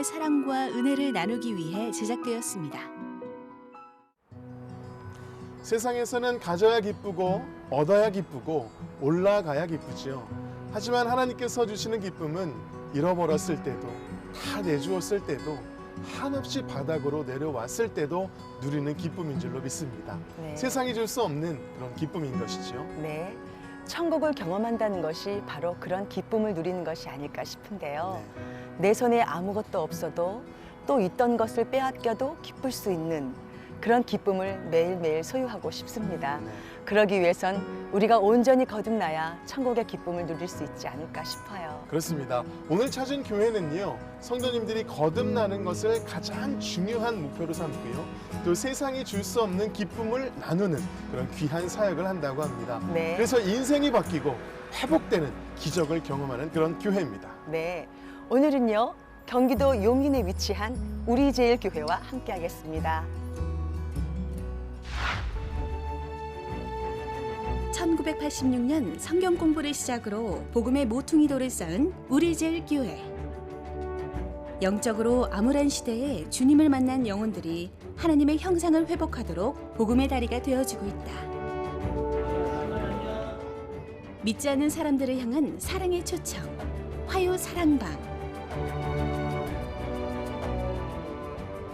서로의 사랑과 은혜를 나누기 위해 제작되었습니다. 세상에서는 가져야 기쁘고 얻어야 기쁘고 올라가야 기쁘지요. 하지만 하나님께서 주시는 기쁨은 잃어버렸을 때도, 다 내주었을 때도, 한없이 바닥으로 내려왔을 때도 누리는 기쁨인 줄로 믿습니다. 네. 세상이 줄 수 없는 그런 기쁨인 것이지요. 네. 천국을 경험한다는 것이 바로 그런 기쁨을 누리는 것이 아닐까 싶은데요. 내 손에 아무것도 없어도 또 있던 것을 빼앗겨도 기쁠 수 있는 그런 기쁨을 매일매일 소유하고 싶습니다. 그러기 위해선 우리가 온전히 거듭나야 천국의 기쁨을 누릴 수 있지 않을까 싶어요. 그렇습니다. 오늘 찾은 교회는요, 성도님들이 거듭나는 것을 가장 중요한 목표로 삼고요, 또 세상이 줄 수 없는 기쁨을 나누는 그런 귀한 사역을 한다고 합니다. 네. 그래서 인생이 바뀌고 회복되는 기적을 경험하는 그런 교회입니다. 네. 오늘은요, 경기도 용인에 위치한 우리제일교회와 함께하겠습니다. 1986년 성경 공부를 시작으로 복음의 모퉁이돌을 쌓은 우리제일교회. 영적으로 암울한 시대에 주님을 만난 영혼들이 하나님의 형상을 회복하도록 복음의 다리가 되어주고 있다. 믿지 않는 사람들을 향한 사랑의 초청, 화요 사랑방.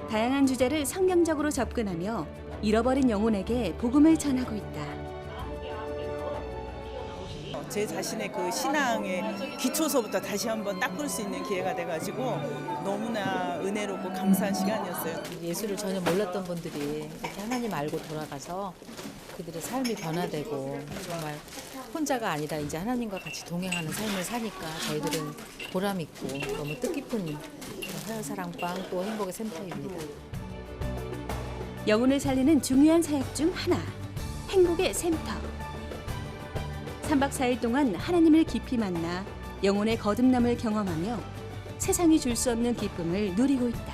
다양한 주제를 성경적으로 접근하며 잃어버린 영혼에게 복음을 전하고 있다. 제 자신의 그 신앙의 기초서부터 다시 한번 닦을 수 있는 기회가 돼가지고 너무나 은혜롭고 감사한 시간이었어요. 예수를 전혀 몰랐던 분들이 이렇게 하나님 알고 돌아가서 그들의 삶이 변화되고 정말 혼자가 아니라 이제 하나님과 같이 동행하는 삶을 사니까 저희들은 보람 있고 너무 뜻깊은 화요사랑방 또 행복의 센터입니다. 영혼을 살리는 중요한 사역 중 하나, 행복의 센터. 3박 4일 동안 하나님을 깊이 만나 영혼의 거듭남을 경험하며 세상이 줄 수 없는 기쁨을 누리고 있다.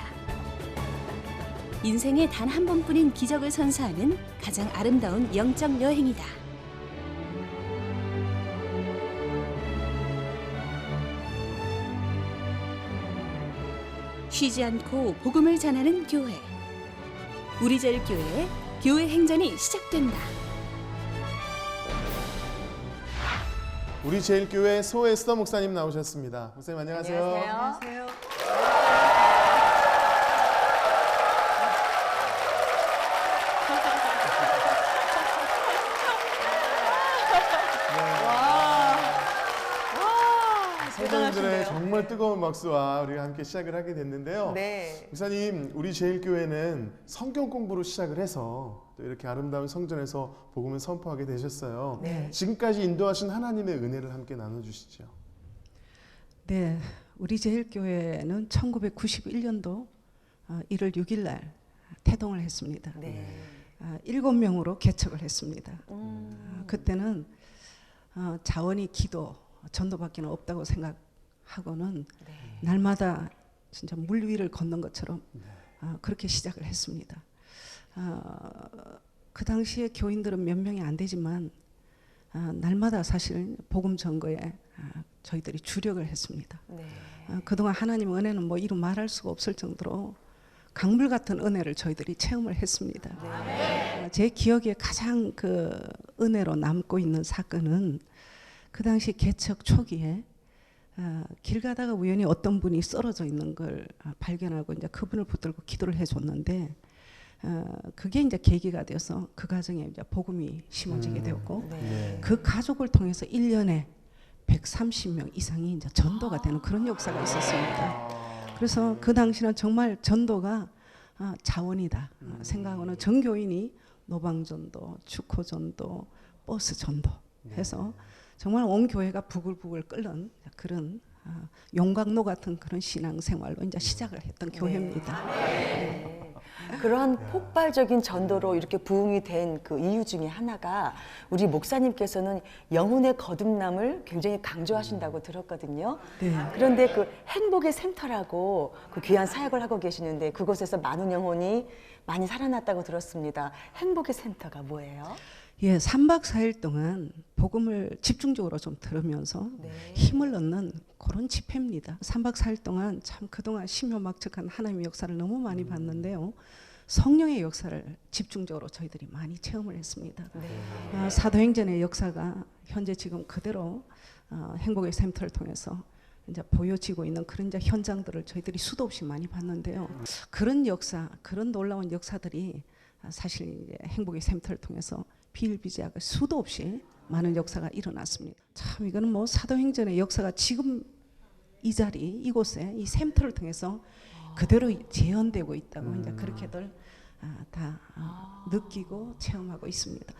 인생에 단 한 번뿐인 기적을 선사하는 가장 아름다운 영적 여행이다. 쉬지 않고 복음을 전하는 교회. 우리제일교회의 교회 행전이 시작된다. 우리제일교회 소에스더 목사님 나오셨습니다. 목사님 안녕하세요. 안녕하세요. 성도님들의 정말 뜨거운 박수와 우리가 함께 시작을 하게 됐는데요. 네. 목사님, 우리제일교회는 성경 공부로 시작을 해서 또 이렇게 아름다운 성전에서 복음을 선포하게 되셨어요. 네. 지금까지 인도하신 하나님의 은혜를 함께 나눠주시죠. 네, 우리제일교회는 1991년도 1월 6일 날 태동을 했습니다. 네. 7명으로 개척을 했습니다. 그때는 자원이 기도, 전도밖에 없다고 생각하고는 날마다 진짜 물 위를 걷는 것처럼 그렇게 시작을 했습니다. 그 당시에 교인들은 몇 명이 안 되지만 날마다 사실 복음 전거에 저희들이 주력을 했습니다. 네. 그동안 하나님 은혜는 뭐 이루 말할 수가 없을 정도로 강물 같은 은혜를 저희들이 체험을 했습니다. 네. 제 기억에 가장 그 은혜로 남고 있는 사건은 그 당시 개척 초기에 길 가다가 우연히 어떤 분이 쓰러져 있는 걸 발견하고 이제 그분을 붙들고 기도를 해줬는데 그게 이제 계기가 되어서 그 가정에 이제 복음이 심어지게 되었고 네. 그 가족을 통해서 1년에 130명 이상이 이제 전도가 되는 그런 역사가 있었습니다. 그래서 그 당시는 정말 전도가 자원이다 생각하고는 전교인이 노방전도, 축호전도, 버스전도 해서 정말 온 교회가 부글부글 끓는 그런 용광로 같은 그런 신앙생활로 이제 시작을 했던 교회입니다. 네. 그러한 폭발적인 전도로 이렇게 부흥이 된 그 이유 중에 하나가 우리 목사님께서는 영혼의 거듭남을 굉장히 강조하신다고 들었거든요. 네. 그런데 그 행복의 센터라고 그 귀한 사역을 하고 계시는데 그곳에서 많은 영혼이 많이 살아났다고 들었습니다. 행복의 센터가 뭐예요? 예, 3박 4일 동안 복음을 집중적으로 좀 들으면서 네. 힘을 얻는 그런 집회입니다. 3박 4일 동안 참 그동안 신묘막측한 하나님의 역사를 너무 많이 봤는데요. 성령의 역사를 집중적으로 저희들이 많이 체험을 했습니다. 네. 사도행전의 역사가 현재 지금 그대로 행복의 샘터를 통해서 이제 보여지고 있는 그런 이제 현장들을 저희들이 수도 없이 많이 봤는데요. 그런 역사, 그런 놀라운 역사들이 사실 이제 행복의 샘터를 통해서 비일비재하게 수도 없이 많은 역사가 일어났습니다. 참 이거는 뭐 사도행전의 역사가 지금 이 자리 이곳에 이 샘터를 통해서 그대로 재현되고 있다고 이제 그렇게들 다 느끼고 체험하고 있습니다.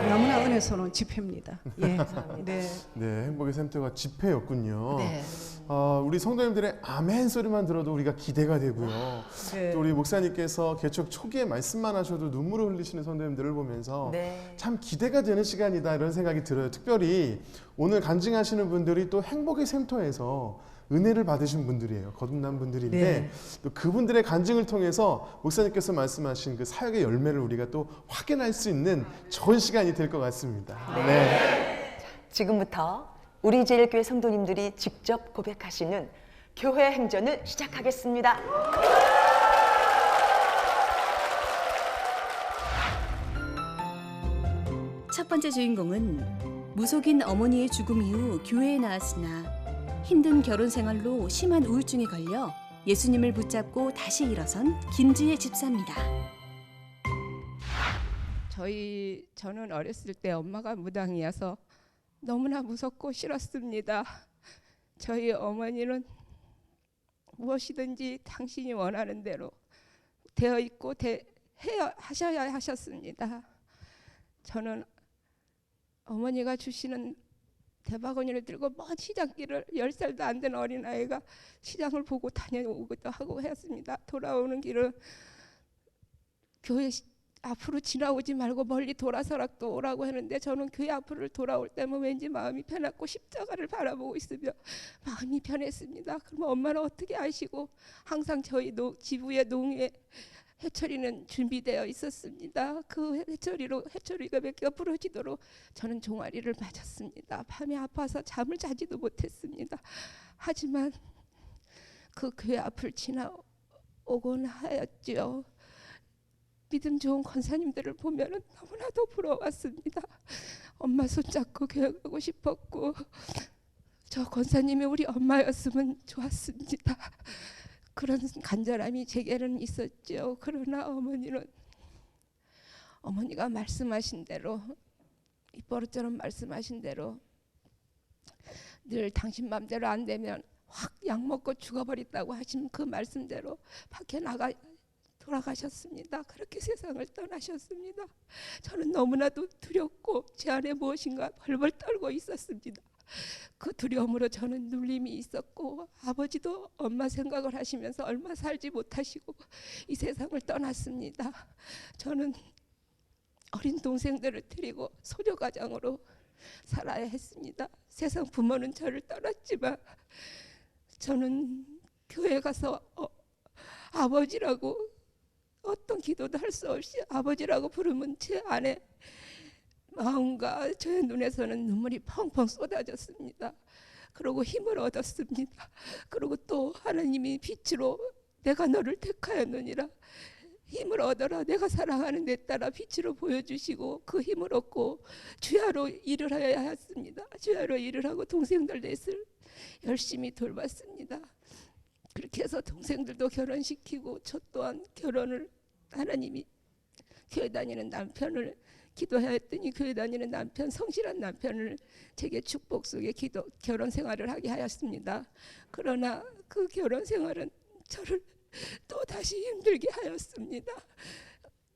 너무나 은혜스러운 집회입니다. 예, 네. 네, 행복의 샘터가 집회였군요. 네. 우리 성도님들의 아멘 소리만 들어도 우리가 기대가 되고요. 네. 또 우리 목사님께서 개척 초기에 말씀만 하셔도 눈물을 흘리시는 성도님들을 보면서 네. 참 기대가 되는 시간이다 이런 생각이 들어요. 특별히 오늘 간증하시는 분들이 또 행복의 샘터에서 은혜를 받으신 분들이에요. 거듭난 분들인데 네. 또 그분들의 간증을 통해서 목사님께서 말씀하신 그 사역의 열매를 우리가 또 확인할 수 있는 좋은 시간이 될 것 같습니다. 네. 지금부터 우리 제일교회 성도님들이 직접 고백하시는 교회 행전을 시작하겠습니다. 첫 번째 주인공은 무속인 어머니의 죽음 이후 교회에 나왔으나 힘든 결혼 생활로 심한 우울증에 걸려 예수님을 붙잡고 다시 일어선 김지혜 집사입니다. 저는 어렸을 때 엄마가 무당이어서 너무나 무섭고 싫었습니다. 저희 어머니는 무엇이든지 당신이 원하는 대로 되어 있고 하셔야 하셨습니다. 저는 어머니가 주시는 대바구니를 들고 먼 시장길을 10살도 안 된 어린아이가 시장을 보고 다녀오기도 하고 했습니다. 돌아오는 길은 교회 앞으로 지나오지 말고 멀리 돌아서라도 오라고 했는데 저는 교회 앞으로 돌아올 때면 왠지 마음이 편했고 십자가를 바라보고 있으며 마음이 편했습니다. 그럼 엄마는 어떻게 아시고 항상 저희 지부의 농에 해초리는 준비되어 있었습니다. 그 해초리가 몇 개 부러지도록 저는 종아리를 맞았습니다. 밤에 아파서 잠을 자지도 못했습니다. 하지만 그 교회 앞을 지나오곤 하였지요. 믿음 좋은 권사님들을 보면 너무나도 부러웠습니다. 엄마 손잡고 교회 가고 싶었고 저 권사님이 우리 엄마였으면 좋았습니다. 그런 간절함이 제게는 있었죠. 그러나 어머니가 말씀하신 대로 입버릇처럼 말씀하신 대로 늘 당신 맘대로 안 되면 확 약 먹고 죽어버린다고 하신 그 말씀대로 밖에 나가 돌아가셨습니다. 그렇게 세상을 떠나셨습니다. 저는 너무나도 두렵고 제 안에 무엇인가 벌벌 떨고 있었습니다. 그 두려움으로 저는 눌림이 있었고 아버지도 엄마 생각을 하시면서 얼마 살지 못하시고 이 세상을 떠났습니다. 저는 어린 동생들을 데리고 소녀가장으로 살아야 했습니다. 세상 부모는 저를 떠났지만 저는 교회 가서 아버지라고 어떤 기도도 할 수 없이 아버지라고 부르면 제 안에 마음과 저의 눈에서는 눈물이 펑펑 쏟아졌습니다. 그리고 힘을 얻었습니다. 그리고 또 하나님이 빛으로 내가 너를 택하였느니라 힘을 얻어라 내가 사랑하는 내 딸아 빛으로 보여주시고 그 힘을 얻고 주야로 일을 해야 했습니다. 주야로 일을 하고 동생들 넷을 열심히 돌봤습니다. 그렇게 해서 동생들도 결혼시키고 저 또한 결혼을 하나님이 교회 다니는 남편을 기도하였더니 교회 다니는 남편 성실한 남편을 제게 축복 속에 결혼 생활을 하게 하였습니다. 그러나 그 결혼 생활은 저를 또 다시 힘들게 하였습니다.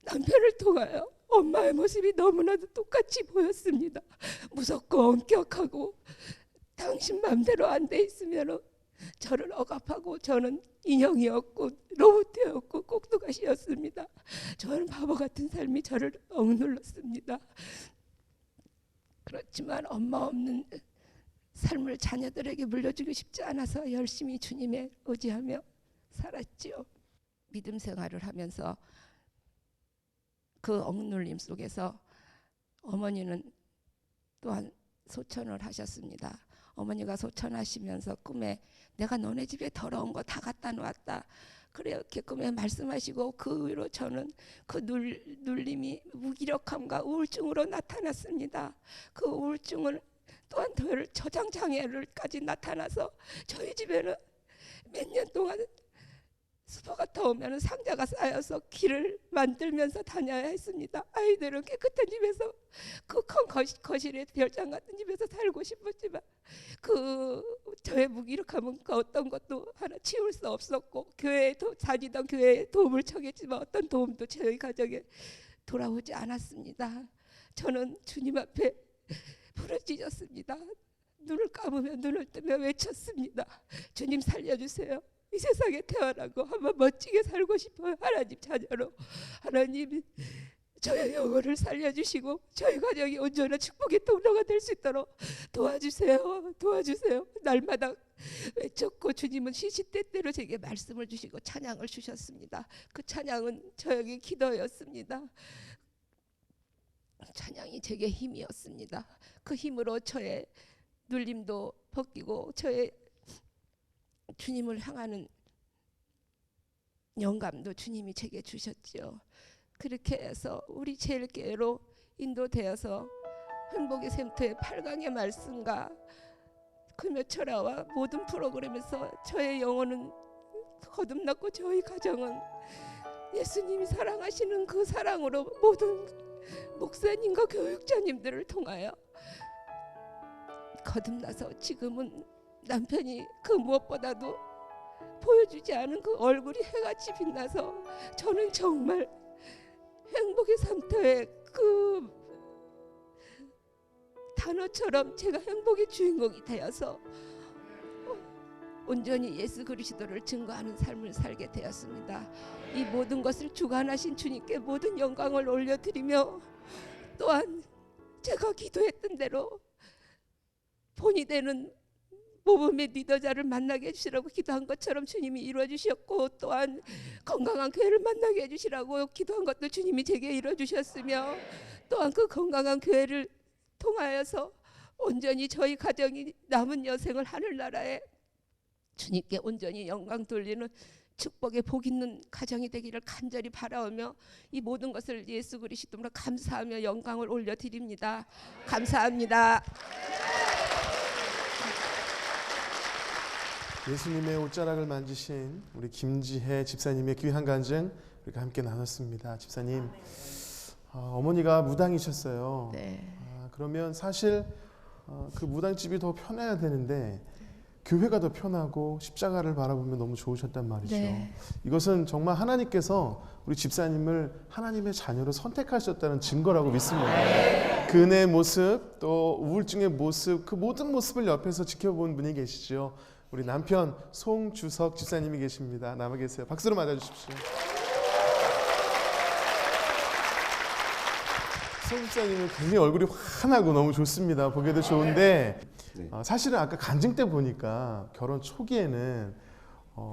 남편을 통하여 엄마의 모습이 너무나도 똑같이 보였습니다. 무섭고 엄격하고 당신 맘대로 안 돼 있으면 저를 억압하고 저는 인형이었고 로봇이었고 꼭두가시였습니다. 저는 바보 같은 삶이 저를 억눌렀습니다. 그렇지만 엄마 없는 삶을 자녀들에게 물려주고 싶지 않아서 열심히 주님에 의지하며 살았지요. 믿음 생활을 하면서 그 억눌림 속에서 어머니는 또한 소천을 하셨습니다. 어머니가 소천하시면서 꿈에 내가 너네 집에 더러운 거 다 갖다 놓았다. 그렇게 꿈에 말씀하시고 그 후로 저는 그 눌림이 무기력함과 우울증으로 나타났습니다. 그 우울증은 또한 저장 장애를까지 나타나서 저희 집에는 몇 년 동안 습어가 더우면 상자가 쌓여서 길을 만들면서 다녀야 했습니다. 아이들은 깨끗한 집에서 그 큰 거실에 별장 같은 집에서 살고 싶었지만 그 저의 무기력함은 그 어떤 것도 하나 치울 수 없었고 다니던 교회에 도움을 청했지만 어떤 도움도 저희 가정에 돌아오지 않았습니다. 저는 주님 앞에 부르짖었습니다. 눈을 감으며 눈을 뜨며 외쳤습니다. 주님 살려주세요. 이 세상에 태어나고 한번 멋지게 살고 싶어요. 하나님 자녀로. 하나님 저의 영혼을 살려주시고 저희 가정이 온전한 축복의 통로가 될 수 있도록 도와주세요. 도와주세요. 날마다 외쳤고 주님은 시시때때로 제게 말씀을 주시고 찬양을 주셨습니다. 그 찬양은 저에게 기도였습니다. 찬양이 제게 힘이었습니다. 그 힘으로 저의 눌림도 벗기고 저의 주님을 향하는 영감도 주님이 제게 주셨죠. 그렇게 해서 우리 제일교회로 인도되어서 행복의 샘터의 8강의 말씀과 금요철화와 모든 프로그램에서 저의 영혼은 거듭났고 저희 가정은 예수님이 사랑하시는 그 사랑으로 모든 목사님과 교육자님들을 통하여 거듭나서 지금은 남편이 그 무엇보다도 보여주지 않은 그 얼굴이 해같이 빛나서 저는 정말 행복의 샘터의 그 단어처럼 제가 행복의 주인공이 되어서 온전히 예수 그리스도를 증거하는 삶을 살게 되었습니다. 이 모든 것을 주관하신 주님께 모든 영광을 올려드리며 또한 제가 기도했던 대로 본이 되는 모범의 리더자를 만나게 해주시라고 기도한 것처럼 주님이 이루어주셨고 또한 건강한 교회를 만나게 해주시라고 기도한 것도 주님이 제게 이루어주셨으며 또한 그 건강한 교회를 통하여서 온전히 저희 가정이 남은 여생을 하늘나라에 주님께 온전히 영광 돌리는 축복의 복 있는 가정이 되기를 간절히 바라오며 이 모든 것을 예수 그리스도로 감사하며 영광을 올려드립니다. 감사합니다. 예수님의 옷자락을 만지신 우리 김지혜 집사님의 귀한 간증 우리가 함께 나눴습니다. 집사님, 어머니가 무당이셨어요. 네. 그러면 사실 그 무당집이 더 편해야 되는데 교회가 더 편하고 십자가를 바라보면 너무 좋으셨단 말이죠. 네. 이것은 정말 하나님께서 우리 집사님을 하나님의 자녀로 선택하셨다는 증거라고 믿습니다. 그네 모습 또 우울증의 모습 그 모든 모습을 옆에서 지켜본 분이 계시죠. 우리 남편 송주석 집사님이 계십니다. 남아 계세요. 박수로 맞아주십시오. 송 집사님은 굉장히 얼굴이 환하고 너무 좋습니다. 보기에도 좋은데 사실은 아까 간증 때 보니까 결혼 초기에는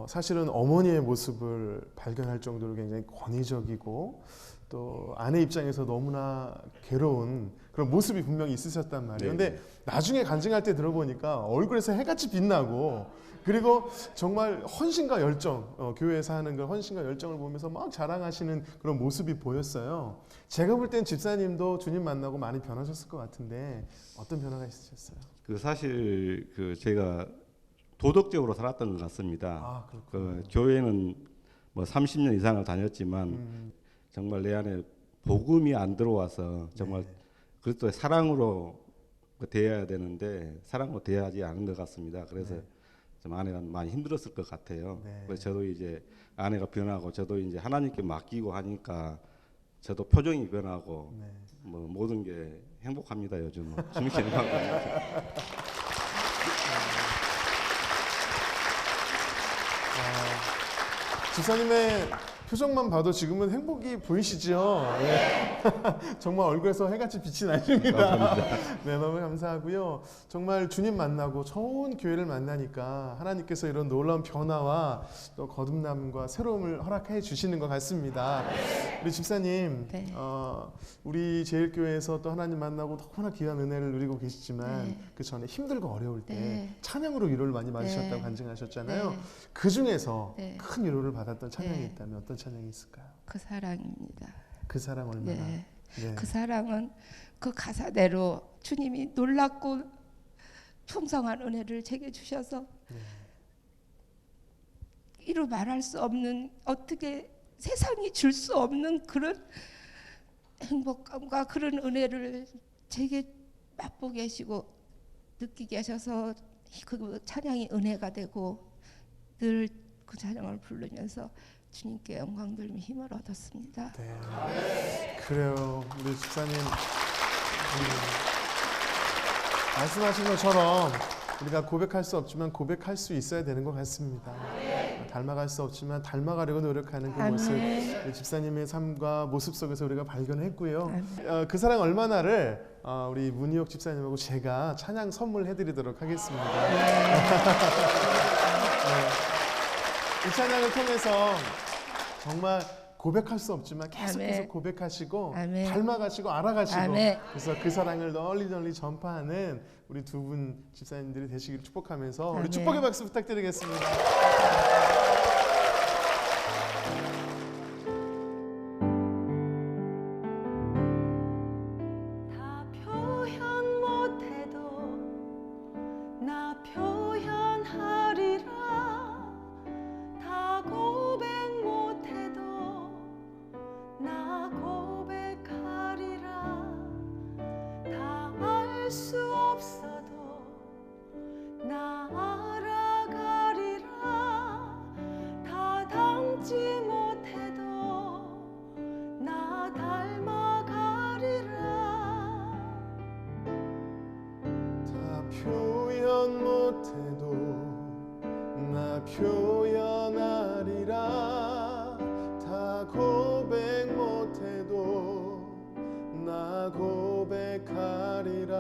사실은 어머니의 모습을 발견할 정도로 굉장히 권위적이고 또 아내 입장에서 너무나 괴로운 그런 모습이 분명히 있으셨단 말이에요. 근데 나중에 간증할 때 들어보니까 얼굴에서 해같이 빛나고 그리고 정말 헌신과 열정, 교회에서 하는 그 헌신과 열정을 보면서 막 자랑하시는 그런 모습이 보였어요. 제가 볼 땐 집사님도 주님 만나고 많이 변하셨을 것 같은데 어떤 변화가 있으셨어요? 사실 제가 도덕적으로 살았던 것 같습니다. 그 교회는 뭐 30년 이상을 다녔지만 정말 내 안에 복음이 안 들어와서 정말 그리스도의 사랑으로 대해야 되는데 사랑으로 대하지 않은 것 같습니다. 그래서 좀 아내가 많이 힘들었을 것 같아요. 그래서 저도 이제 아내가 변하고 저도 이제 하나님께 맡기고 하니까 저도 표정이 변하고 뭐 모든 게 행복합니다. 요즘은 정신이 집사님의 표정만 봐도 지금은 행복이 보이시죠? 네. 정말 얼굴에서 해같이 빛이 나십니다. 네, 너무 감사하고요. 정말 주님 만나고 좋은 교회를 만나니까 하나님께서 이런 놀라운 변화와 또 거듭남과 새로움을 허락해 주시는 것 같습니다. 우리 집사님, 네. 우리 제일교회에서 또 하나님 만나고 너무나 귀한 은혜를 누리고 계시지만 네. 그 전에 힘들고 어려울 때 네. 찬양으로 위로를 많이 받으셨다고 네. 간증하셨잖아요. 네. 그 중에서 네. 큰 위로를 받았던 찬양이 네. 있다면 어떤 찬양이 있을까요? 그 사랑입니다. 그 사랑 얼마나? 네. 네. 그 사랑은 그 가사대로 주님이 놀랍고 풍성한 은혜를 제게 주셔서 네. 이루 말할 수 없는, 어떻게 세상이 줄 수 없는 그런 행복감과 그런 은혜를 제게 맛보게 하시고 느끼게 하셔서 그 찬양이 은혜가 되고 늘 그 찬양을 부르면서 주님께 영광 돌리며 힘을 얻었습니다. 네. 그래요. 우리 집사님 말씀하신 것처럼 우리가 고백할 수 없지만 고백할 수 있어야 되는 것 같습니다. 닮아갈 수 없지만 닮아가려고 노력하는 그 모습, 우리 집사님의 삶과 모습 속에서 우리가 발견했고요. 그 사랑 얼마나를 우리 문희옥 집사님하고 제가 찬양 선물해드리도록 하겠습니다. 네. 이 찬양을 통해서 정말 고백할 수 없지만 계속해서 아멘. 고백하시고 아멘. 닮아가시고 알아가시고 아멘. 그래서 그 사랑을 널리 전파하는 우리 두 분 집사님들이 되시기를 축복하면서 우리 아멘. 축복의 박수 부탁드리겠습니다. 다 표현 못해도 나 표현하리라. 다 고백 못해도 나 고백하리라. 다 알 수 없어도 나 알아가리라. 다 닮지 못해도 나 닮아가리라. 다 표현 못해도 나 표현하리라. 다 고백 못해도 나 고백하리라.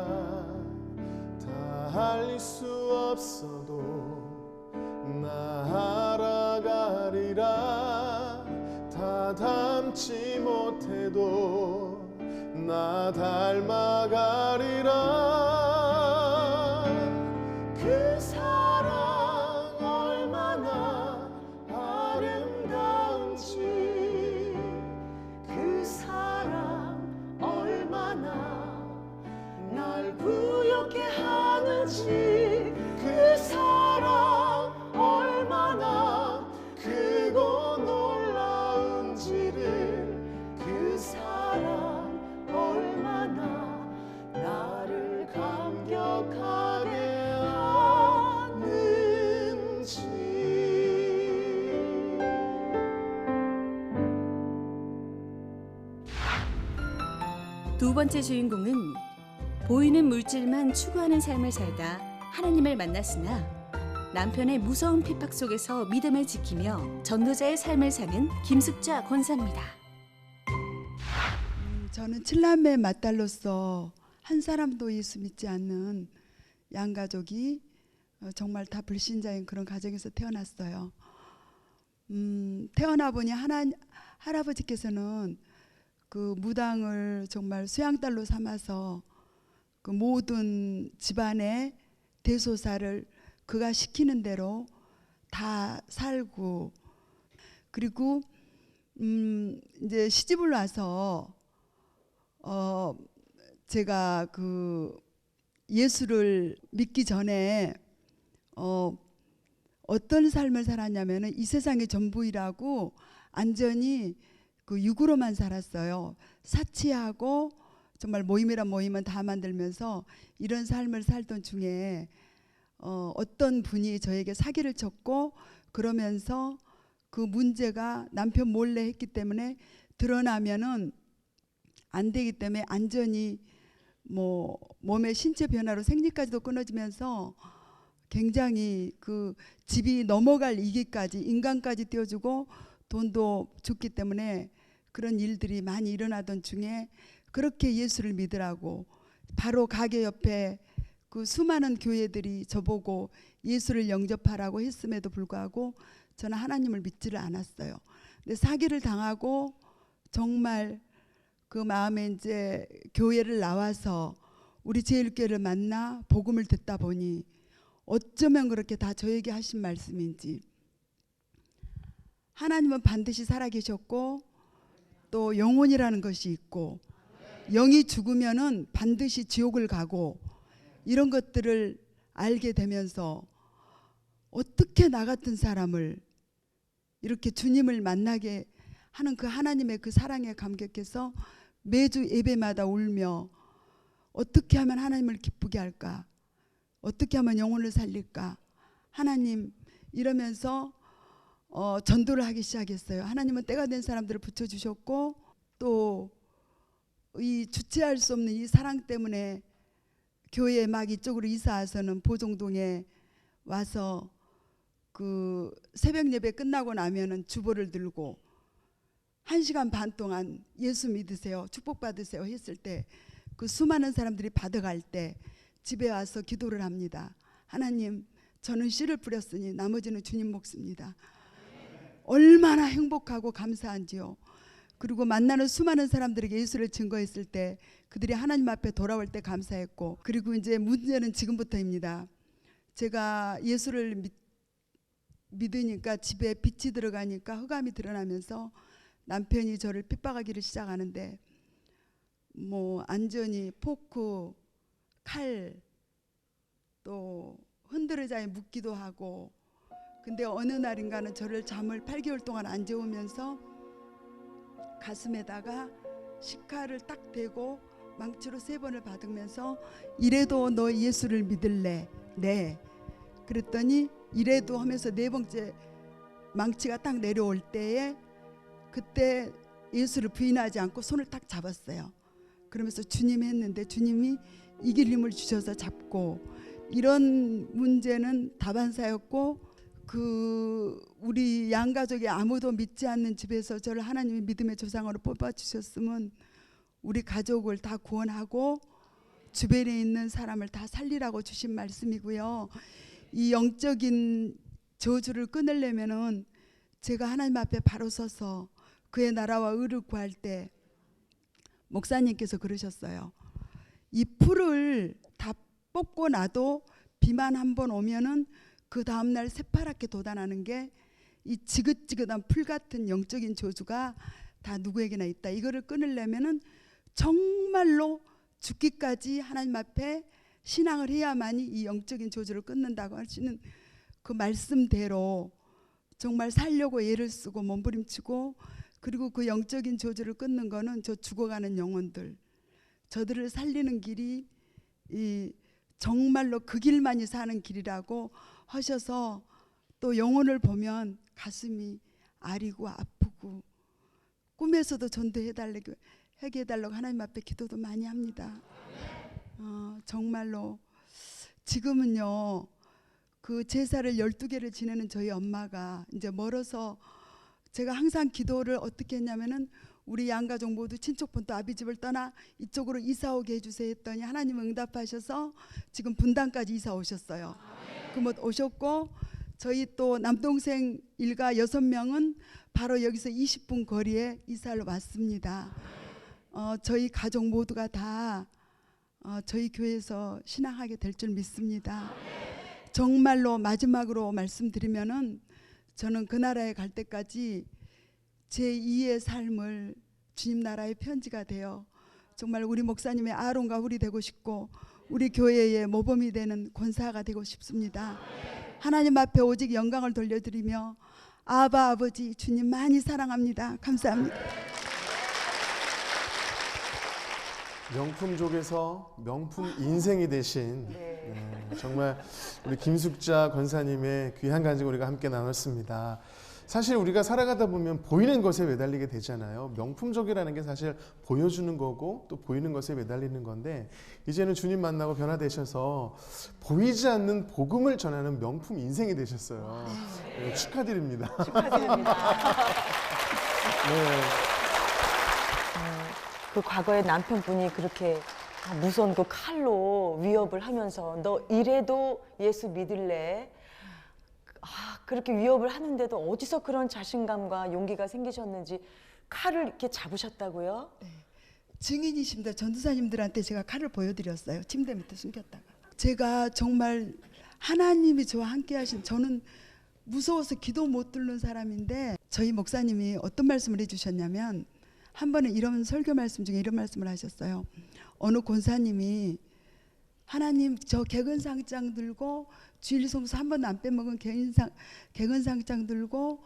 다 알 수 없어도 나 알아가리라. 다 닮지 못해도 나 닮아가리라. 그 사랑 얼마나 아름다운지, 그 사랑 얼마나 날 부엽게 하는지, 그 사랑 얼마나 크고 놀라운지를, 그 사랑 얼마나 나를 감격하게 하는지. 두 번째 주인공은 보이는 물질만 추구하는 삶을 살다 하나님을 만났으나 남편의 무서운 핍박 속에서 믿음을 지키며 전도자의 삶을 사는 김숙자 권사입니다. 저는 7남매 맏딸로서 한 사람도 예수 믿지 않는 양가족이 정말 다 불신자인 그런 가정에서 태어났어요. 태어나 보니 할아버지께서는 그 무당을 정말 수양딸로 삼아서 그 모든 집안의 대소사를 그가 시키는 대로 다 살고, 그리고 이제 시집을 와서 제가 그 예수를 믿기 전에 어떤 삶을 살았냐면은 이 세상의 전부이라고 완전히 그 육으로만 살았어요. 사치하고 정말 모임이란 모임은 다 만들면서 이런 삶을 살던 중에 어떤 분이 저에게 사기를 쳤고, 그러면서 그 문제가 남편 몰래 했기 때문에 드러나면은 안 되기 때문에 완전히 뭐 몸의 신체 변화로 생리까지도 끊어지면서 굉장히 그 집이 넘어갈 위기까지, 인간까지 띄워주고 돈도 줬기 때문에 그런 일들이 많이 일어나던 중에 그렇게 예수를 믿으라고 바로 가게 옆에 그 수많은 교회들이 저보고 예수를 영접하라고 했음에도 불구하고 저는 하나님을 믿지를 않았어요. 근데 사기를 당하고 정말 그 마음에 이제 교회를 나와서 우리 제일교회를 만나 복음을 듣다 보니 어쩌면 그렇게 다 저에게 하신 말씀인지 하나님은 반드시 살아계셨고 또 영혼이라는 것이 있고 영이 죽으면은 반드시 지옥을 가고 이런 것들을 알게 되면서 어떻게 나 같은 사람을 이렇게 주님을 만나게 하는 그 하나님의 그 사랑에 감격해서 매주 예배마다 울며 어떻게 하면 하나님을 기쁘게 할까? 어떻게 하면 영혼을 살릴까? 하나님 이러면서 전도를 하기 시작했어요. 하나님은 때가 된 사람들을 붙여주셨고 또 이 주체할 수 없는 이 사랑 때문에 교회에 막 이쪽으로 이사 와서는 보정동에 와서 그 새벽 예배 끝나고 나면은 주보를 들고 1시간 반 동안 예수 믿으세요, 축복받으세요 했을 때 그 수많은 사람들이 받아갈 때 집에 와서 기도를 합니다. 하나님, 저는 씨를 뿌렸으니 나머지는 주님 몫입니다. 얼마나 행복하고 감사한지요. 그리고 만나는 수많은 사람들에게 예수를 증거했을 때 그들이 하나님 앞에 돌아올 때 감사했고, 그리고 이제 문제는 지금부터입니다. 제가 예수를 믿으니까 집에 빛이 들어가니까 흑암이 드러나면서 남편이 저를 핍박하기를 시작하는데 뭐 안전히 포크, 칼, 또 흔들의자에 묻기도 하고, 근데 어느 날인가는 저를 잠을 8개월 동안 안 재우면서 가슴에다가 식칼을 딱 대고 망치로 3번을 받으면서 이래도 너 예수를 믿을래? 네. 그랬더니 이래도 하면서 4번째 망치가 딱 내려올 때에 그때 예수를 부인하지 않고 손을 딱 잡았어요. 그러면서 주님 했는데 주님이 이길 힘을 주셔서 잡고, 이런 문제는 다반사였고 그 우리 양가족이 아무도 믿지 않는 집에서 저를 하나님의 믿음의 조상으로 뽑아주셨으면 우리 가족을 다 구원하고 주변에 있는 사람을 다 살리라고 주신 말씀이고요. 이 영적인 저주를 끊으려면은 제가 하나님 앞에 바로 서서 그의 나라와 의를 구할 때 목사님께서 그러셨어요. 이 풀을 다 뽑고 나도 비만 한번 오면은 그 다음날 새파랗게 돋아나는 게 이 지긋지긋한 풀 같은 영적인 저주가 다 누구에게나 있다. 이거를 끊으려면은 정말로 죽기까지 하나님 앞에 신앙을 해야만이 이 영적인 저주를 끊는다고 하시는 그 말씀대로 정말 살려고 애를 쓰고 몸부림치고, 그리고 그 영적인 저주를 끊는 거는 저 죽어가는 영혼들, 저들을 살리는 길이 이 정말로 그 길만이 사는 길이라고 하셔서, 또 영혼을 보면 가슴이 아리고 아프고 꿈에서도 전도해달라고 하게 해달라고 하나님 앞에 기도도 많이 합니다. 정말로 지금은요 그 제사를 12개를 지내는 저희 엄마가 이제 멀어서 제가 항상 기도를 어떻게 했냐면은 우리 양가족 모두 친척분도 아비집을 떠나 이쪽으로 이사 오게 해주세요 했더니 하나님 응답하셔서 지금 분당까지 이사 오셨어요. 그럼 오셨고, 저희 또 남동생 일가 6명은 바로 여기서 20분 거리에 이사를 왔습니다. 저희 가족 모두가 다 저희 교회에서 신앙하게 될 줄 믿습니다. 정말로 마지막으로 말씀드리면은 저는 그 나라에 갈 때까지 제2의 삶을 주님 나라의 편지가 되어 정말 우리 목사님의 아론과 훌이 되고 싶고 우리 교회의 모범이 되는 권사가 되고 싶습니다. 하나님 앞에 오직 영광을 돌려드리며 아바 아버지 주님 많이 사랑합니다. 감사합니다. 명품족에서 명품 인생이 되신 정말 우리 김숙자 권사님의 귀한 간증 우리가 함께 나눴습니다. 사실 우리가 살아가다 보면 보이는 것에 매달리게 되잖아요. 명품족이라는 게 사실 보여주는 거고 또 보이는 것에 매달리는 건데, 이제는 주님 만나고 변화되셔서 보이지 않는 복음을 전하는 명품 인생이 되셨어요. 축하드립니다. 축하드립니다. 네. 그 과거에 남편분이 그렇게 무서운 그 칼로 위협을 하면서 너 이래도 예수 믿을래? 그렇게 위협을 하는데도 어디서 그런 자신감과 용기가 생기셨는지 칼을 이렇게 잡으셨다고요? 증인이십니다. 전도사님들한테 제가 칼을 보여드렸어요. 침대 밑에 숨겼다가. 제가 정말 하나님이 저와 함께 하신, 저는 무서워서 기도 못 듣는 사람인데 저희 목사님이 어떤 말씀을 해주셨냐면, 한 번은 이런 설교 말씀 중에 이런 말씀을 하셨어요. 어느 권사님이 하나님 저 개근상장 들고 주일성수 한 번도 안 빼먹은 개근상장 들고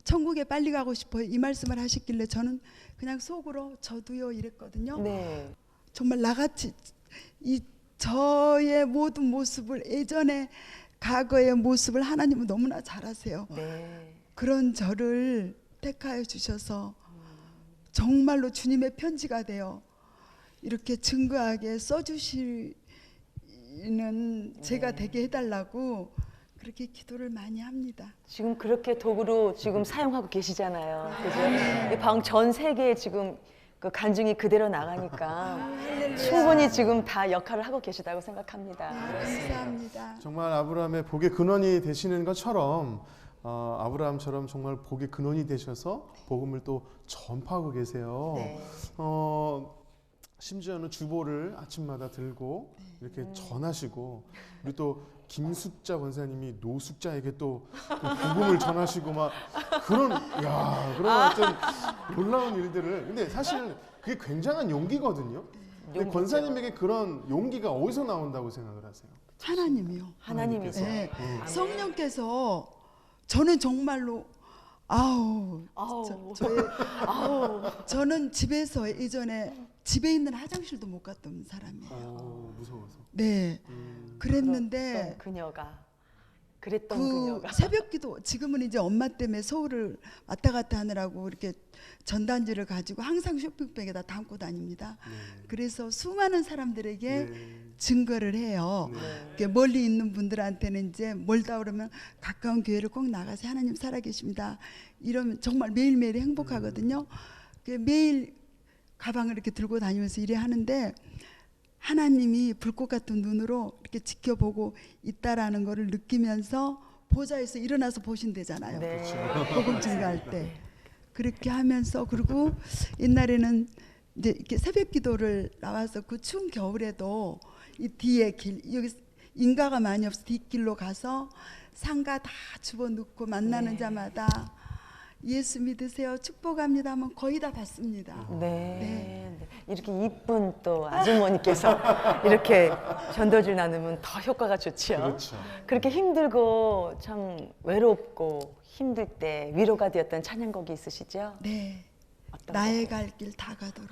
천국에 빨리 가고 싶어요, 이 말씀을 하셨길래 저는 그냥 속으로 저도요 이랬거든요. 네. 정말 나같이 이 저의 모든 모습을, 예전에 과거의 모습을 하나님은 너무나 잘 아세요. 네. 그런 저를 택하여 주셔서 정말로 주님의 편지가 되어 이렇게 증거하게 써주시는 제가 되게 해달라고 그렇게 기도를 많이 합니다. 지금 그렇게 도구로 지금 사용하고 계시잖아요. 그죠? 이 방 전 세계에 지금 그 간증이 그대로 나가니까 충분히 지금 다 역할을 하고 계시다고 생각합니다. 감사합니다. 정말 아브라함의 복의 근원이 되시는 것처럼 아브라함처럼 정말 복의 근원이 되셔서 복음을 또 전파하고 계세요. 네. 심지어는 주보를 아침마다 들고 이렇게 전하시고, 우리 또 김숙자 권사님이 노숙자에게 또 복음을 전하시고 막 그런 어떤 놀라운 일들을. 근데 사실 그게 굉장한 용기거든요. 근데 권사님에게 그런 용기가 어디서 나온다고 생각을 하세요? 하나님이요. 하나님이죠. 네. 성령께서, 저는 정말로 저는 집에서 예전에 집에 있는 화장실도 못 갔던 사람이에요. 무서워서. 네. 그랬는데 그랬던 그 그녀가 새벽기도, 지금은 이제 엄마 때문에 서울을 왔다 갔다 하느라고 이렇게 전단지를 가지고 항상 쇼핑백에다 담고 다닙니다. 그래서 수많은 사람들에게 증거를 해요. 이렇게 멀리 있는 분들한테는 이제 멀다 그러면 가까운 교회를 꼭 나가서 하나님 살아계십니다, 이러면 정말 매일매일 행복하거든요. 매일 가방을 이렇게 들고 다니면서 일을 하는데 하나님이 불꽃 같은 눈으로 이렇게 지켜보고 있다라는 거를 느끼면서 보좌에서 일어나서 보신대잖아요. 네. 복음 증거할 때. 그렇게 하면서, 그리고 옛날에는 이제 이렇게 새벽 기도를 나와서 그 추운 겨울에도 이 뒤에 길, 여기 인가가 많이 없어 뒷길로 가서 상가 다 집어넣고 만나는 자마다 예수 믿으세요, 축복합니다 하면 거의 다 받습니다. 네. 이렇게 이쁜 또 아주머니께서 이렇게 전도질 나누면 더 효과가 좋죠. 그렇죠. 그렇게 힘들고 참 외롭고 힘들 때 위로가 되었던 찬양곡이 있으시죠? 네. 어떤 나의 곡이요? 갈 길 다 가도록.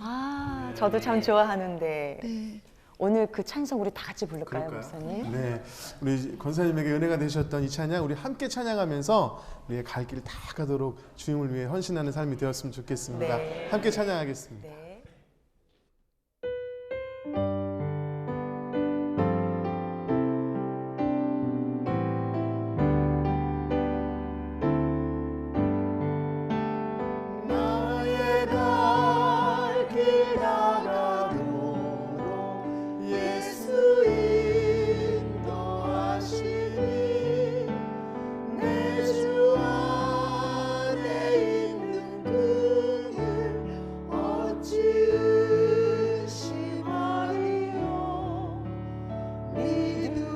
저도 참 좋아하는데 네. 오늘 그 찬송 우리 다 같이 부를까요, 그럴까요? 목사님? 네, 우리 권사님에게 은혜가 되셨던 이 찬양 우리 함께 찬양하면서 우리의 갈 길 다 가도록 주님을 위해 헌신하는 삶이 되었으면 좋겠습니다. 네. 함께 찬양하겠습니다. 네. 나의 갈 길 다 가도록 예수 인도하시니 내 주 안에 있는 그를 어찌 의심하리요.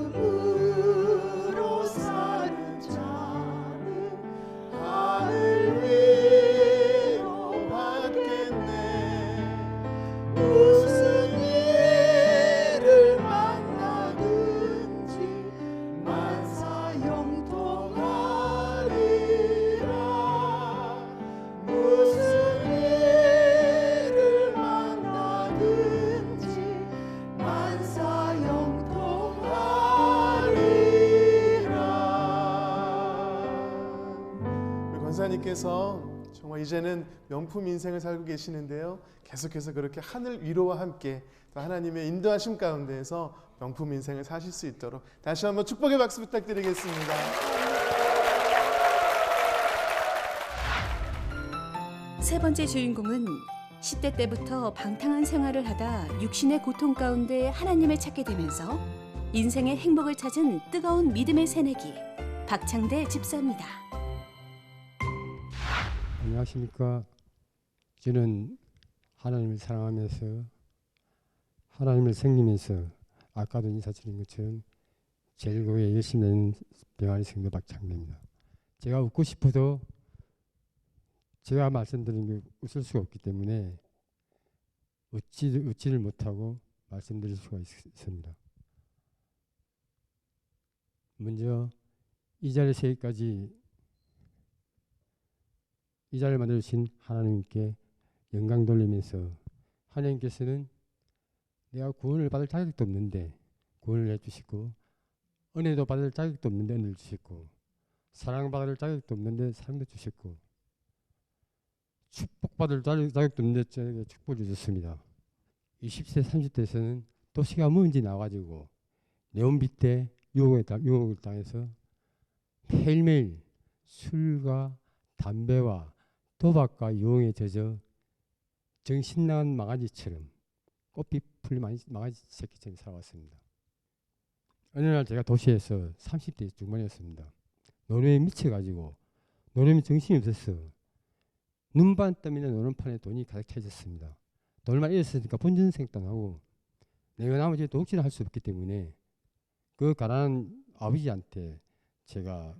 믿음으로 사는 자는 하늘 위로 받겠네. 무슨 일을 만나든지 만사 형통하리라. 무슨 일을 만나든지 만사 형통하리라. 우리 권사님께서 정말 이제는 명품 인생을 살고 계시는데요, 계속해서 그렇게 하늘 위로와 함께 또 하나님의 인도하심 가운데에서 명품 인생을 사실 수 있도록 다시 한번 축복의 박수 부탁드리겠습니다. 세 번째 주인공은 10대 때부터 방탕한 생활을 하다 육신의 고통 가운데 하나님을 찾게 되면서 인생의 행복을 찾은 뜨거운 믿음의 새내기 박창대 집사입니다. 안녕하십니까. 저는 하나님을 사랑하면서 하나님을 섬기면서 아까도 인사드린 것처럼 제일교회 열심히 되는 병아리 성도 박창대입니다. 제가 웃고 싶어도 제가 말씀드린 게 웃을 수가 없기 때문에 웃지를 못하고 말씀드릴 수가 있습니다. 먼저 이 자리에 서기까지 이 자리를 만들어주신 하나님께 영광 돌리면서 하나님께서는 내가 구원을 받을 자격도 없는데 구원을 해주시고 은혜도 받을 자격도 없는데 은혜를 주셨고 사랑받을 자격도 없는데 사랑도 주셨고 축복받을 자격도 없는데 저에게 축복을 주셨습니다. 20세 30대에서는 도시가 뭔지 나와가지고 네온빛 때 유혹을 당해서 매일매일 술과 담배와 도박과 유혹에 젖어 정신 나간 망아지처럼 꽃빛 풀 망아지 새끼처럼 살아왔습니다. 어느 날 제가 도시에서 30대 중반이었습니다. 노름에 미쳐가지고 노름에 정신이 없었어. 눈반 떠미는 노름판에 돈이 가득 차 있었습니다. 돈만 잃었으니까 본전생도 나고 내가 나머지 독신을 할 수 없기 때문에 그 가난한 아버지한테 제가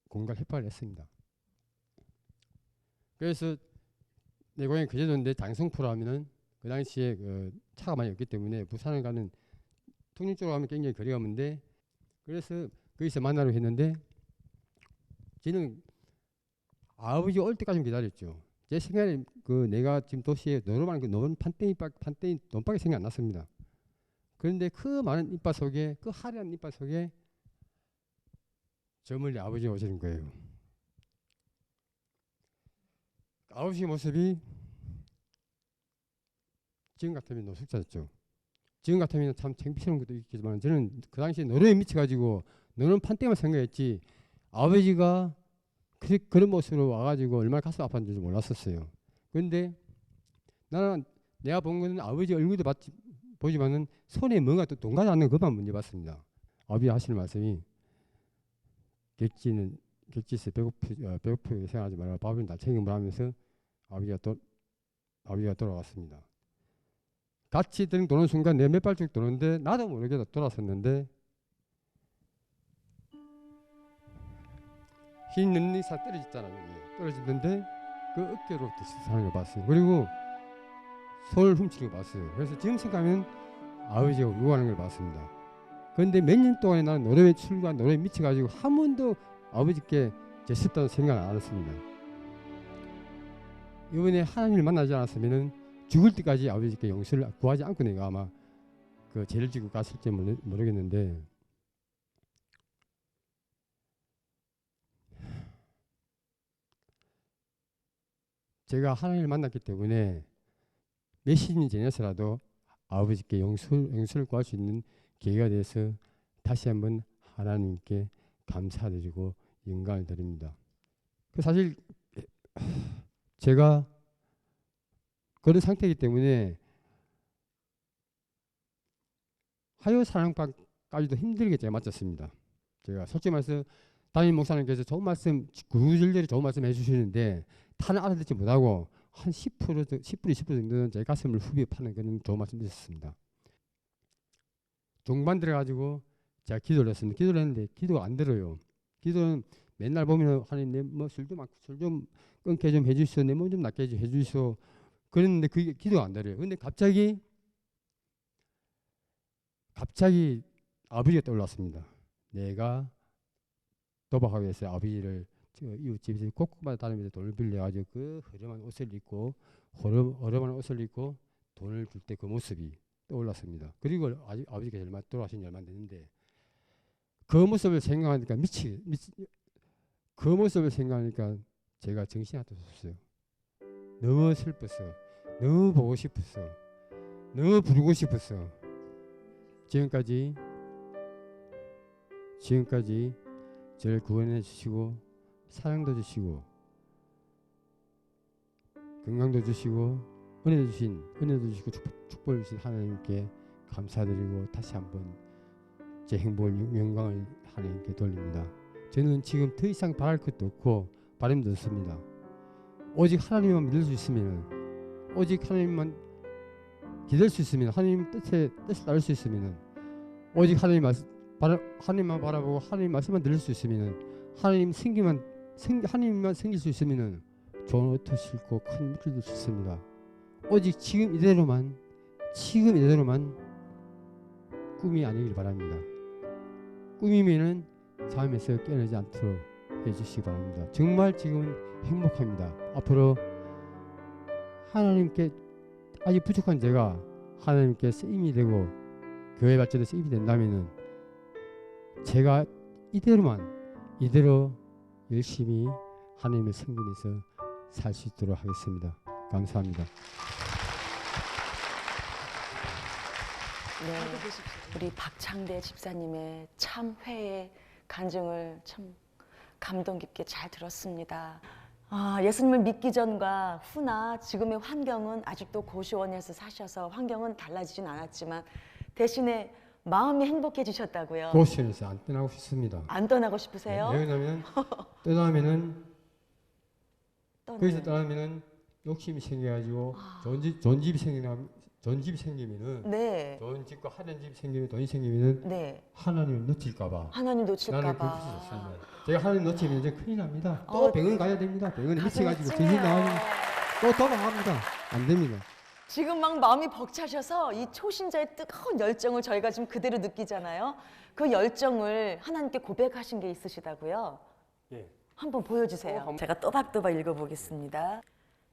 공갈 협박을 했습니다. 그래서 내 고향이 거제도인데 장성포로 하면은 그 당시에 그 차가 많이 없기 때문에 부산을 가는 통영 쪽으로 가면 굉장히 거리가 먼데 그래서 거기서 만나러 했는데 저는 아버지 올 때까지 기다렸죠. 제 생각에 그 내가 지금 도시에 노름하는 그 노름 판때기 돈박이 생각 안 났습니다. 그런데 그 많은 이빨 속에 그 화려한 이빨 속에 저 멀리 아버지가 오시는 거예요. 아버지 모습이 지금 같으면 노숙자였죠. 지금 같으면 참 창피스러운 것도 있겠지만 저는 그 당시에 노름에 미쳐가지고 노름 판때기만 생각했지 아버지가 그런 모습으로 와가지고 얼마나 가슴 아팠는지 몰랐었어요. 그런데 나는 내가 본 거는 아버지 얼굴도 보지만은 손에 뭔가 또 돈 가지 않는 것만 먼저 봤습니다. 아버지 하시는 말씀이 객지에서 배고프게 생각하지 말라 밥은 다 챙겨 하면서 아버지가 돌아갔습니다. 같이 도는 순간 내 몇 발씩 도는데 나도 모르게 돌아섰는데 흰 눈이 싹 떨어졌잖아요. 떨어지는데 그 어깨로부터 사는 걸 봤어요. 그리고 손을 훔치는 걸 봤어요. 그래서 지금 생각하면 아버지가 울고하는 걸 봤습니다. 그런데 몇 년 동안에 나는 노래에 술과 노래에 미쳐가지고 한 번도 아버지께 제습다는 생각을 안 했습니다. 이번에 하나님을 만나지 않았으면 죽을 때까지 아버지께 용서를 구하지 않고 내가 아마 그 죄를 지고 갔을지 모르겠는데 제가 하나님을 만났기 때문에 몇십 년 지나서라도 아버지께 용서를 구할 수 있는 기회가 돼서 다시 한번 하나님께 감사드리고 영광을 드립니다. 사실 제가 그런 상태이기 때문에 화요 사랑방까지도 힘들게 제가 마쳤습니다. 제가 솔직히 말해서 담임 목사님께서 좋은 말씀 구절절히 좋은 말씀 해주시는데 다는 알아듣지 못하고 한 10% 20% 정도는 제 가슴을 후벼 파는 그런 좋은 말씀 주셨습니다. 종반 들어가지고 제가 기도를 했습니다. 기도를 했는데 기도가 안 들어요. 기도는 맨날 보면 하나님 내 뭐 술 좀 끊게 좀 해주시오. 내 몸 좀 낫게 해주시오. 그랬는데 그게 기도가 안 들어요. 근데 갑자기 아버지가 떠올랐습니다. 내가 도박하기 위해서 아버지를 이웃집에서 곳곳마다 다니면서 돈을 빌려가지고 그 허름한 옷을 입고 돈을 줄 때 그 모습이 떠올랐습니다. 그리고 아버지가 돌아가신 지 얼마 안 됐는데 그 모습을 생각하니까 그 모습을 생각하니까 제가 정신이 하나도 없었어요. 너무 슬펐어. 너무 보고 싶었어. 너무 부르고 싶었어. 지금까지 저를 구원해 주시고 사랑도 주시고 건강도 주시고 은혜도 주시고 축복을 주신 하나님께 감사드리고 다시 한번 제 행복을 영광을 하나님께 돌립니다. 저는 지금 더 이상 바랄 것도 없고 바람도 없습니다. 오직 하나님만 믿을 수 있으면, 오직 하나님만 기댈 수 있으면, 하나님 뜻을 따를 수 있으면, 오직 하나님만 바라보고 하나님 말씀만 들을 수 있으면, 하나님만 생길 수 있으면 좋은 옷도 신고 큰 물질도 줬습니다. 오직 지금 이대로만 꿈이 아니길 바랍니다. 꿈이면은 잠에서 깨어나지 않도록 해주시기 바랍니다. 정말 지금은 행복합니다. 앞으로 하나님께 아직 부족한 제가 하나님께 쓰임이 되고 교회 발전에 쓰임이 된다면은 제가 이대로 열심히 하나님의 성전에서 살 수 있도록 하겠습니다. 감사합니다. 네, 우리 박창대 집사님의 참 회의 간증을 참 감동 깊게 잘 들었습니다. 예수님을 믿기 전과 후나 지금의 환경은 아직도 고시원에서 사셔서 환경은 달라지진 않았지만 대신에 마음이 행복해지셨다고요. 고시원에서 안 떠나고 싶습니다. 안 떠나고 싶으세요? 네, 왜냐하면 거기서 떠나면은 욕심이 생겨가지고 좋은 집이 생기면은 네. 좋은 집과 하는 집이 생기면 돈이 생기면은 네. 하나님을 놓칠까봐. 하나님 놓칠까봐. 나는 그렇게 없습니다. 제가 하나님 놓치면 이제 큰일 납니다. 또 병원 가야 됩니다. 병원에 미쳐가지고 가슴이 정신 찡해요. 나가지고 또 도망갑니다. 안 됩니다. 지금 막 마음이 벅차셔서 이 초신자의 뜨거운 열정을 저희가 지금 그대로 느끼잖아요. 그 열정을 하나님께 고백하신 게 있으시다고요? 예. 한번 보여주세요. 제가 또박또박 읽어보겠습니다.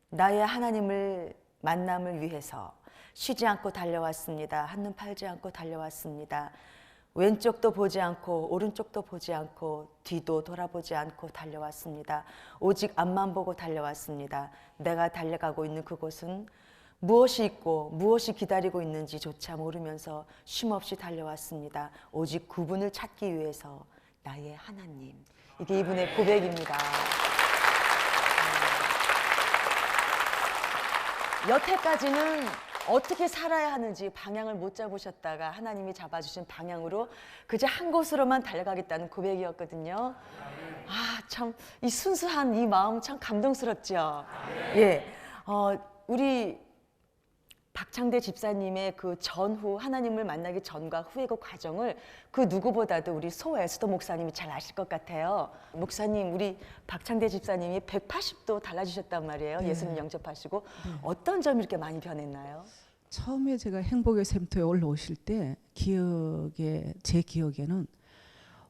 나의 하나님을 만남을 위해서 쉬지 않고 달려왔습니다. 한눈 팔지 않고 달려왔습니다. 왼쪽도 보지 않고 오른쪽도 보지 않고 뒤도 돌아보지 않고 달려왔습니다. 오직 앞만 보고 달려왔습니다. 내가 달려가고 있는 그곳은 무엇이 있고 무엇이 기다리고 있는지조차 모르면서 쉼없이 달려왔습니다. 오직 그분을 찾기 위해서 나의 하나님. 이게 이분의 고백입니다. 여태까지는 어떻게 살아야 하는지 방향을 못 잡으셨다가 하나님이 잡아주신 방향으로 그저 한 곳으로만 달려가겠다는 고백이었거든요. 참 이 순수한 이 마음 참 감동스럽죠. 예, 우리 박창대 집사님의 그 전후 하나님을 만나기 전과 후의 그 과정을 그 누구보다도 우리 소에스더 목사님이 잘 아실 것 같아요. 목사님, 우리 박창대 집사님이 180도 달라지셨단 말이에요. 네. 예수님 영접하시고 어떤 점이 이렇게 많이 변했나요? 처음에 제가 행복의 샘터에 올라오실 때 제 기억에는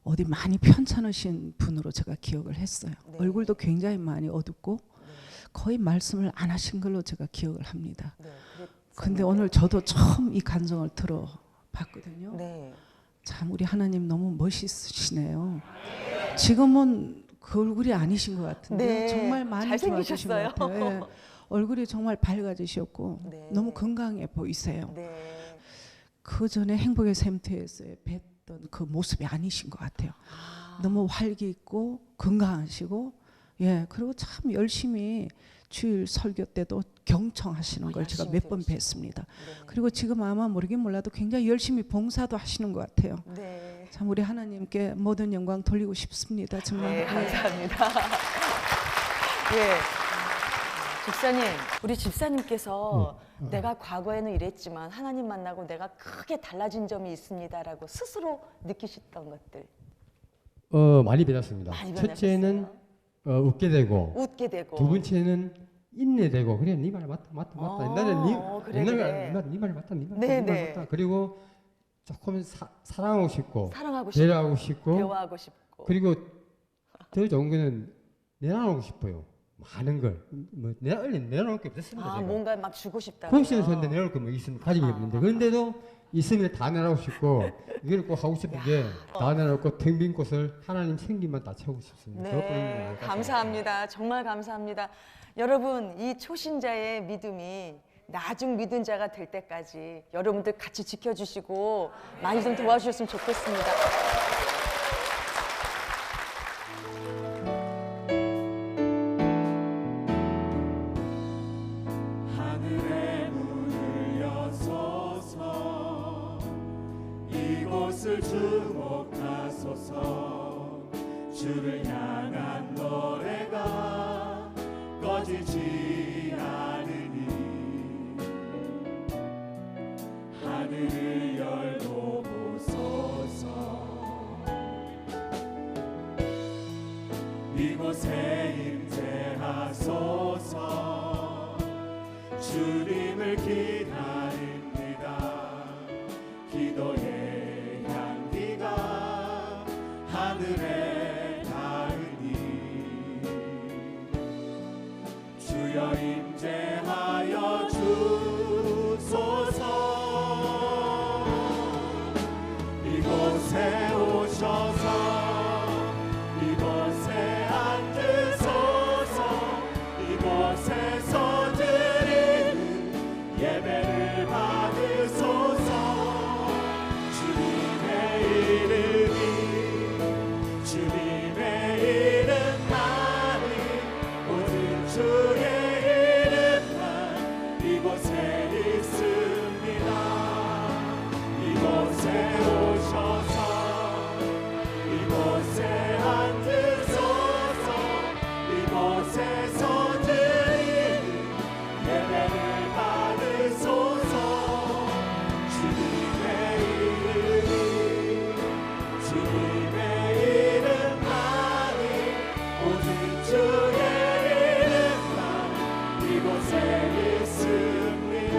어디 많이 편찮으신 분으로 제가 기억을 했어요. 네. 얼굴도 굉장히 많이 어둡고 거의 말씀을 안 하신 걸로 제가 기억을 합니다. 네, 근데 오늘 저도 처음 이 간증을 들어봤거든요. 네. 참 우리 하나님 너무 멋있으시네요. 지금은 그 얼굴이 아니신 것 같은데 네, 정말 많이 좋아지신 것 잘생기셨어요. 같아요. 예. 얼굴이 정말 밝아지셨고 네. 너무 건강해 보이세요. 네. 그 전에 행복의 샘터에서의 뵀던 그 모습이 아니신 것 같아요. 너무 활기 있고 건강하시고 그리고 참 열심히 주일 설교 때도 경청하시는 걸 제가 몇 번 뵀습니다. 네. 그리고 지금 아마 모르긴 몰라도 굉장히 열심히 봉사도 하시는 것 같아요. 네. 참 우리 하나님께 모든 영광 돌리고 싶습니다. 정말. 네, 감사합니다. 예. 집사님, 우리 집사님께서 내가 과거에는 이랬지만 하나님 만나고 내가 크게 달라진 점이 있습니다라고 스스로 느끼셨던 것들. 많이 변했습니다. 많이 첫째는 변하셨어요? 웃게 되고, 웃게 되고. 두 번째는 인내되고, 그래 네 말 맞다. 옛날에 그래. 네 말 맞다. 네. 맞다. 그리고 조금 사랑하고 싶고, 사랑하고 싶고, 배려하고 싶고, 대화하고 싶고. 그리고 더 좋은 거는 내놔놓고 싶어요. 많은 걸. 뭐 내놔놓을 게 없었습니다. 제가. 뭔가 막 주고 싶다. 고시원에서 내놓을 거 뭐 있으면 가지고 있는데 그런데도 있으면 다 내놔고 싶고 이걸 꼭 하고 싶은 게 다 내놓고 텅 빈 곳을 하나님 생기만 다 채우고 싶습니다. 네, 감사합니다. 정말 감사합니다. 여러분, 이 초신자의 믿음이 나중 믿은 자가 될 때까지 여러분들 같이 지켜주시고 많이 좀 도와주셨으면 좋겠습니다. 이곳을 주목하소서. 주를 향한 노래가 꺼지지 않으니 하늘을 열고 보소서. 이곳에 임재하소서. 주님을 기다립니다. 기도의 향기가 하늘에 닿으니 주여 임재하여 주소서. 이곳에 오셔서 이곳에 앉으소서. 이곳에서 드리는 예배를 받으소서. 주님의 이름만이 오직 주의 이름만 이곳에 있습니다. 이곳에 오셔서 이곳에 앉으소서. 이곳에서 드리는 예배를 받으소서. 주님의 이름만이 오직 주의 이름만 이곳에 있습니다.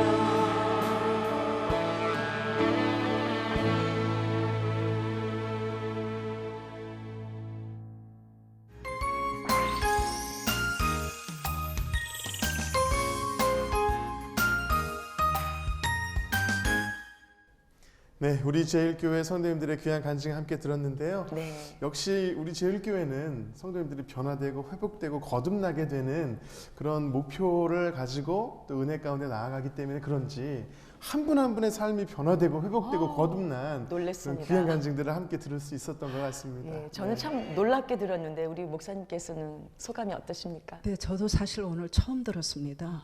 네, 우리 제일교회 성도님들의 귀한 간증 함께 들었는데요. 네. 역시 우리 제일교회는 성도님들이 변화되고 회복되고 거듭나게 되는 그런 목표를 가지고 또 은혜 가운데 나아가기 때문에 그런지 한 분 한 분의 삶이 변화되고 회복되고 거듭난 놀랬습니다. 그런 귀한 간증들을 함께 들을 수 있었던 것 같습니다. 예, 저는 참 놀랍게 들었는데 우리 목사님께서는 소감이 어떠십니까? 네, 저도 사실 오늘 처음 들었습니다.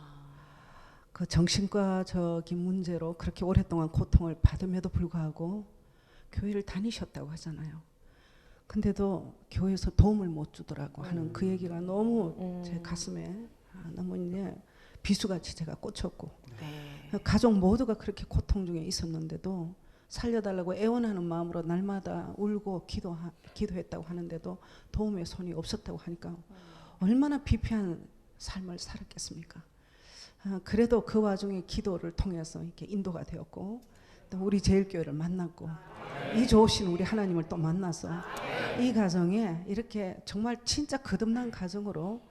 그 정신과 적인 문제로 그렇게 오랫동안 고통을 받음에도 불구하고 교회를 다니셨다고 하잖아요. 근데도 교회에서 도움을 못 주더라고 하는 그 얘기가 너무 제 가슴에 너무 이제 비수같이 제가 꽂혔고 가족 모두가 그렇게 고통 중에 있었는데도 살려달라고 애원하는 마음으로 날마다 울고 기도했다고 하는데도 도움의 손이 없었다고 하니까 얼마나 비피한 삶을 살았겠습니까? 그래도 그 와중에 기도를 통해서 이렇게 인도가 되었고 또 우리 제일교회를 만났고 이 좋으신 우리 하나님을 또 만나서 이 가정에 이렇게 정말 진짜 거듭난 가정으로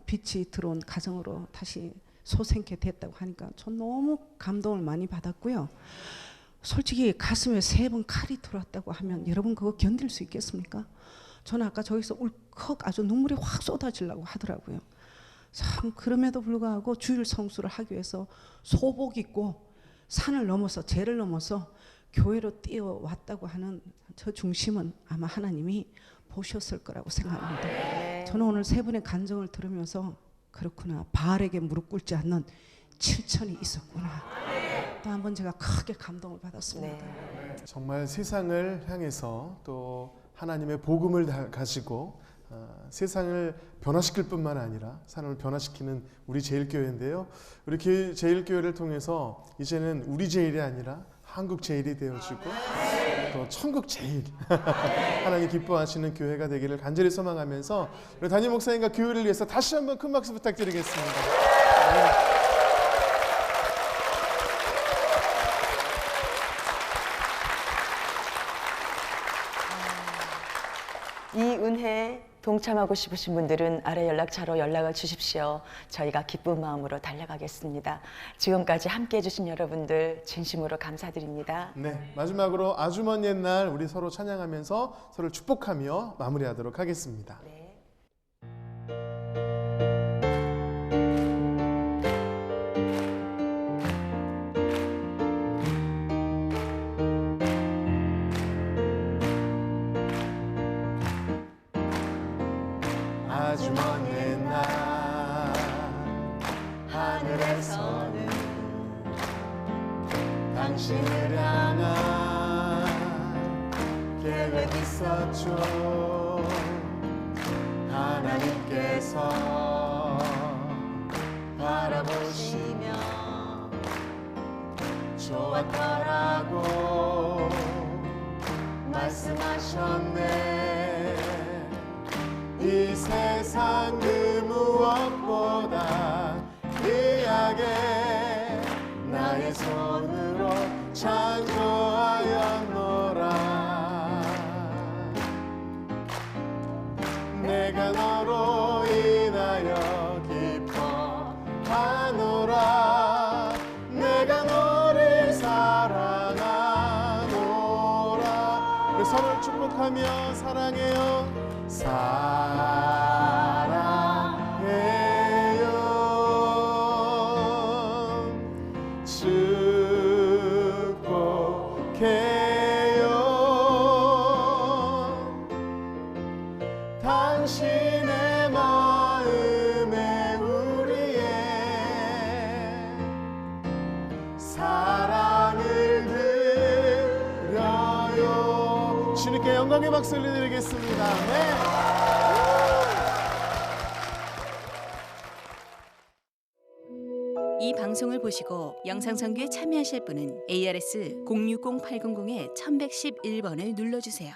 빛이 들어온 가정으로 다시 소생케 됐다고 하니까 전 너무 감동을 많이 받았고요. 솔직히 가슴에 3번 칼이 들어왔다고 하면 여러분 그거 견딜 수 있겠습니까? 저는 아까 저기서 울컥 아주 눈물이 확 쏟아지려고 하더라고요. 참 그럼에도 불구하고 주일 성수를 하기 위해서 소복 입고 산을 넘어서 제를 넘어서 교회로 뛰어왔다고 하는 저 중심은 아마 하나님이 보셨을 거라고 생각합니다. 저는 오늘 3분의 간증을 들으면서 그렇구나, 바알에게 무릎 꿇지 않는 7천이 있었구나. 또 한 번 제가 크게 감동을 받았습니다. 정말 세상을 향해서 또 하나님의 복음을 가지고 세상을 변화시킬 뿐만 아니라 사람을 변화시키는 우리 제일교회인데요. 우리 제일교회를 통해서 이제는 우리 제일이 아니라 한국 제일이 되어지고 또 천국 제일 하나님 기뻐하시는 교회가 되기를 간절히 소망하면서 우리 담임 목사님과 교회를 위해서 다시 한번 큰 박수 부탁드리겠습니다. 이 은혜에 동참하고 싶으신 분들은 아래 연락처로 연락을 주십시오. 저희가 기쁜 마음으로 달려가겠습니다. 지금까지 함께해 주신 여러분들 진심으로 감사드립니다. 네, 마지막으로 아주 먼 옛날 우리 서로 찬양하면서 서로를 축복하며 마무리하도록 하겠습니다. 아주 먼 옛날 하늘에서는 당신을 향한 계획 있었죠. 하나님께서 바라보시며 좋았더라고 말씀하셨네. 이 세상 그 무엇보다 귀하게 나의 손으로 창조하였노라. 내가 너로 인하여 기뻐하노라. 내가 너를 사랑하노라. 우리 서로를 축복하며 사랑해요. 사랑해요. 축복해요. 당신의 마음에 우리의 사랑을 드려요. 주님께 영광의 박수를 드리겠습니다. 네. 이 방송을 보시고 영상선교에 참여하실 분은 ARS 060-800-1111번을 눌러주세요.